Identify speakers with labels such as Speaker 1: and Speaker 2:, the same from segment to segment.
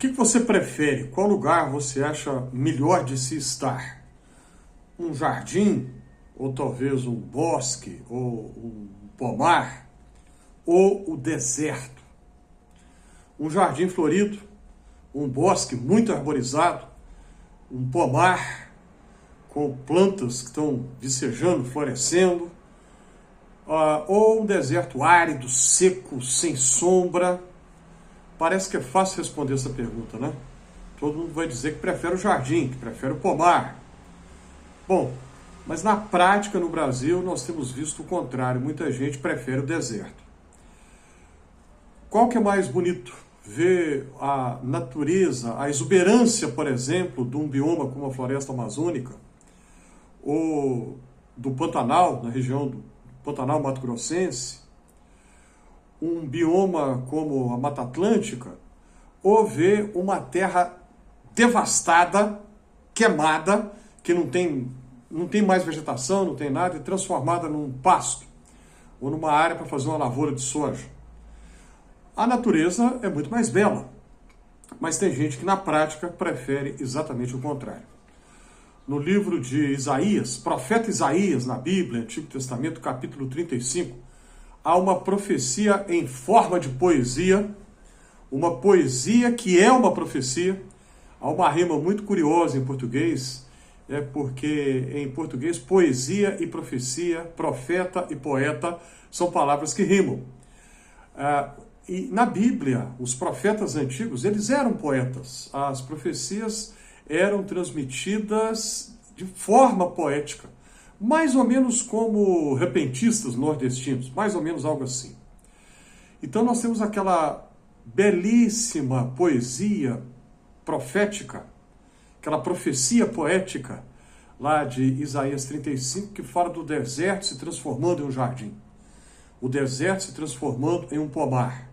Speaker 1: que você prefere? Qual lugar você acha melhor de se estar? Um jardim, ou talvez um bosque, ou um pomar, ou o deserto? Um jardim florido, um bosque muito arborizado, um pomar com plantas que estão vicejando, florescendo, ou um deserto árido, seco, sem sombra? Parece que é fácil responder essa pergunta, né? Todo mundo vai dizer que prefere o jardim, que prefere o pomar. Bom, mas na prática no Brasil nós temos visto o contrário. Muita gente prefere o deserto. Qual que é mais bonito? Ver a natureza, a exuberância, por exemplo, de um bioma como a floresta amazônica, ou do Pantanal, na região do Pantanal mato-grossense, um bioma como a Mata Atlântica, ou ver uma terra devastada, queimada, que não tem mais vegetação, não tem nada, e transformada num pasto, ou numa área para fazer uma lavoura de soja. A natureza é muito mais bela, mas tem gente que na prática prefere exatamente o contrário. No livro de Isaías, profeta Isaías, na Bíblia, Antigo Testamento, capítulo 35, há uma profecia em forma de poesia, uma poesia que é uma profecia. Há uma rima muito curiosa em português, porque em português poesia e profecia, profeta e poeta são palavras que rimam. E na Bíblia, os profetas antigos, eles eram poetas. As profecias eram transmitidas de forma poética, mais ou menos como repentistas nordestinos, mais ou menos algo assim. Então nós temos aquela belíssima poesia profética, aquela profecia poética lá de Isaías 35, que fala do deserto se transformando em um jardim, o deserto se transformando em um pomar,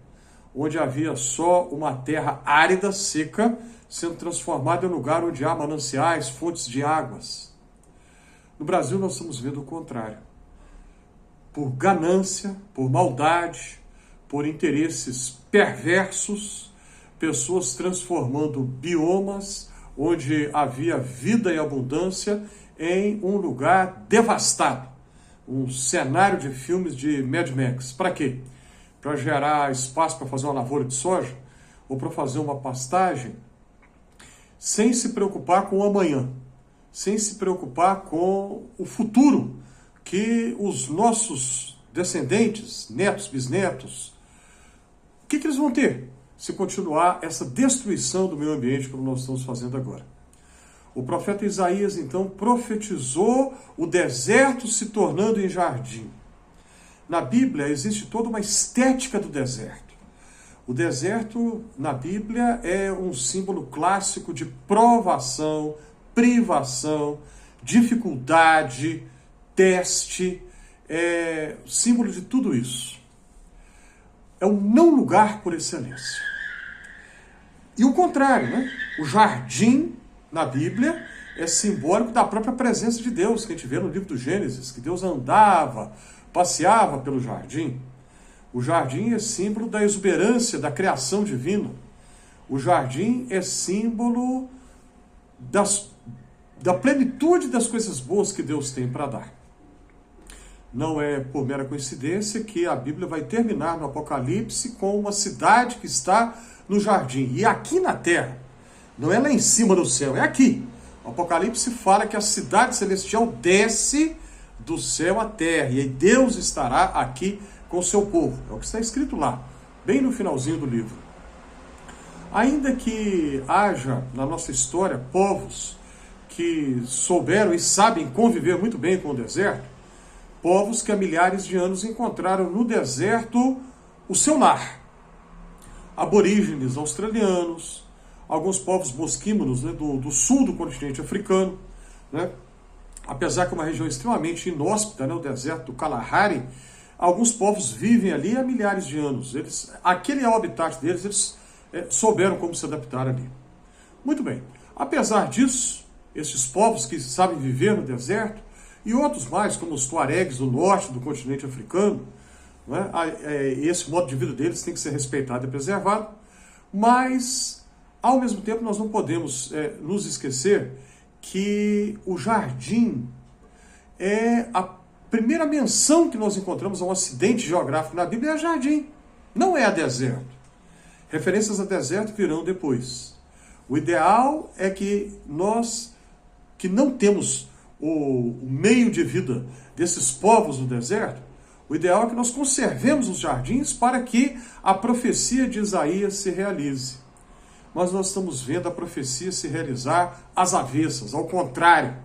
Speaker 1: onde havia só uma terra árida, seca, sendo transformada em um lugar onde há mananciais, fontes de águas. No Brasil nós estamos vendo o contrário. Por ganância, por maldade, por interesses perversos, pessoas transformando biomas onde havia vida e abundância em um lugar devastado. Um cenário de filmes de Mad Max. Para quê? Para gerar espaço para fazer uma lavoura de soja ou para fazer uma pastagem, sem se preocupar com o amanhã, sem se preocupar com o futuro que os nossos descendentes, netos, bisnetos, o que eles vão ter se continuar essa destruição do meio ambiente como nós estamos fazendo agora. O profeta Isaías, então, profetizou o deserto se tornando em jardim. Na Bíblia existe toda uma estética do deserto. O deserto, na Bíblia, é um símbolo clássico de provação, privação, dificuldade, teste, é símbolo de tudo isso. É um não lugar por excelência. E o contrário, né? O jardim, na Bíblia, é simbólico da própria presença de Deus, que a gente vê no livro do Gênesis, que Deus andava, passeava pelo jardim. O jardim é símbolo da exuberância, da criação divina. O jardim é símbolo da plenitude das coisas boas que Deus tem para dar. Não é por mera coincidência que a Bíblia vai terminar no Apocalipse com uma cidade que está no jardim. E aqui na terra, não é lá em cima no céu, é aqui. O Apocalipse fala que a cidade celestial desce do céu à terra, e aí Deus estará aqui com o seu povo. É o que está escrito lá, bem no finalzinho do livro. Ainda que haja na nossa história povos que souberam e sabem conviver muito bem com o deserto, povos que há milhares de anos encontraram no deserto o seu lar. Aborígenes australianos, alguns povos bosquímanos, né, do sul do continente africano, né? Apesar que é uma região extremamente inóspita, né, o deserto do Kalahari, alguns povos vivem ali há milhares de anos. Aquele é o habitat deles, eles souberam como se adaptar ali. Muito bem. Apesar disso, esses povos que sabem viver no deserto, e outros mais, como os tuaregs do norte do continente africano, né, esse modo de vida deles tem que ser respeitado e preservado, mas Ao mesmo tempo, nós não podemos nos esquecer que o jardim é a primeira menção que nós encontramos a um acidente geográfico na Bíblia, é jardim, não é a deserto. Referências a deserto virão depois. O ideal é que nós, que não temos o meio de vida desses povos do deserto, o ideal é que nós conservemos os jardins para que a profecia de Isaías se realize. Mas nós estamos vendo a profecia se realizar às avessas, ao contrário.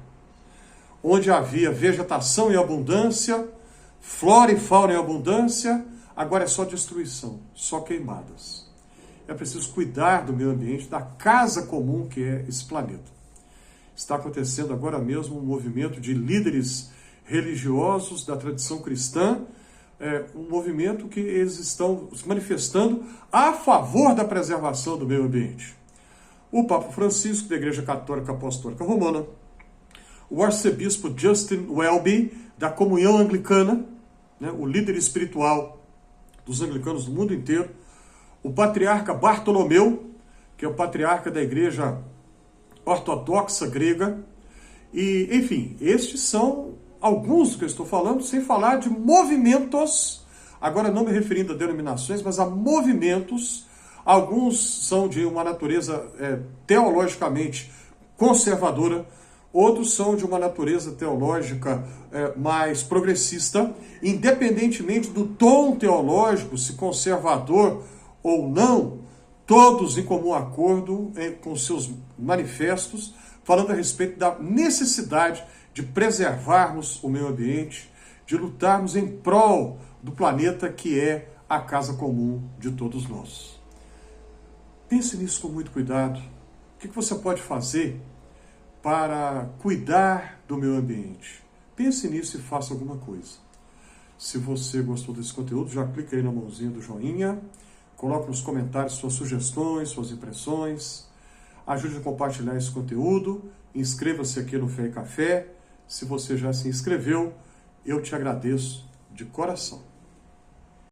Speaker 1: Onde havia vegetação em abundância, flora e fauna em abundância, agora é só destruição, só queimadas. É preciso cuidar do meio ambiente, da casa comum que é esse planeta. Está acontecendo agora mesmo um movimento de líderes religiosos da tradição cristã, um movimento que eles estão se manifestando a favor da preservação do meio ambiente. O Papa Francisco, da Igreja Católica Apostólica Romana, o arcebispo Justin Welby, da Comunhão Anglicana, o líder espiritual dos anglicanos do mundo inteiro, o patriarca Bartolomeu, que é o patriarca da Igreja Ortodoxa Grega, e, enfim, estes são alguns do que eu estou falando, sem falar de movimentos, agora não me referindo a denominações, mas a movimentos. Alguns são de uma natureza teologicamente conservadora, outros são de uma natureza teológica mais progressista, independentemente do tom teológico, se conservador ou não, todos em comum acordo com seus manifestos, falando a respeito da necessidade de preservarmos o meio ambiente, de lutarmos em prol do planeta que é a casa comum de todos nós. Pense nisso com muito cuidado. O que você pode fazer para cuidar do meio ambiente? Pense nisso e faça alguma coisa. Se você gostou desse conteúdo, já clica aí na mãozinha do joinha, coloque nos comentários suas sugestões, suas impressões, ajude a compartilhar esse conteúdo, inscreva-se aqui no Fé e Café. Se você já se inscreveu, eu te agradeço de coração.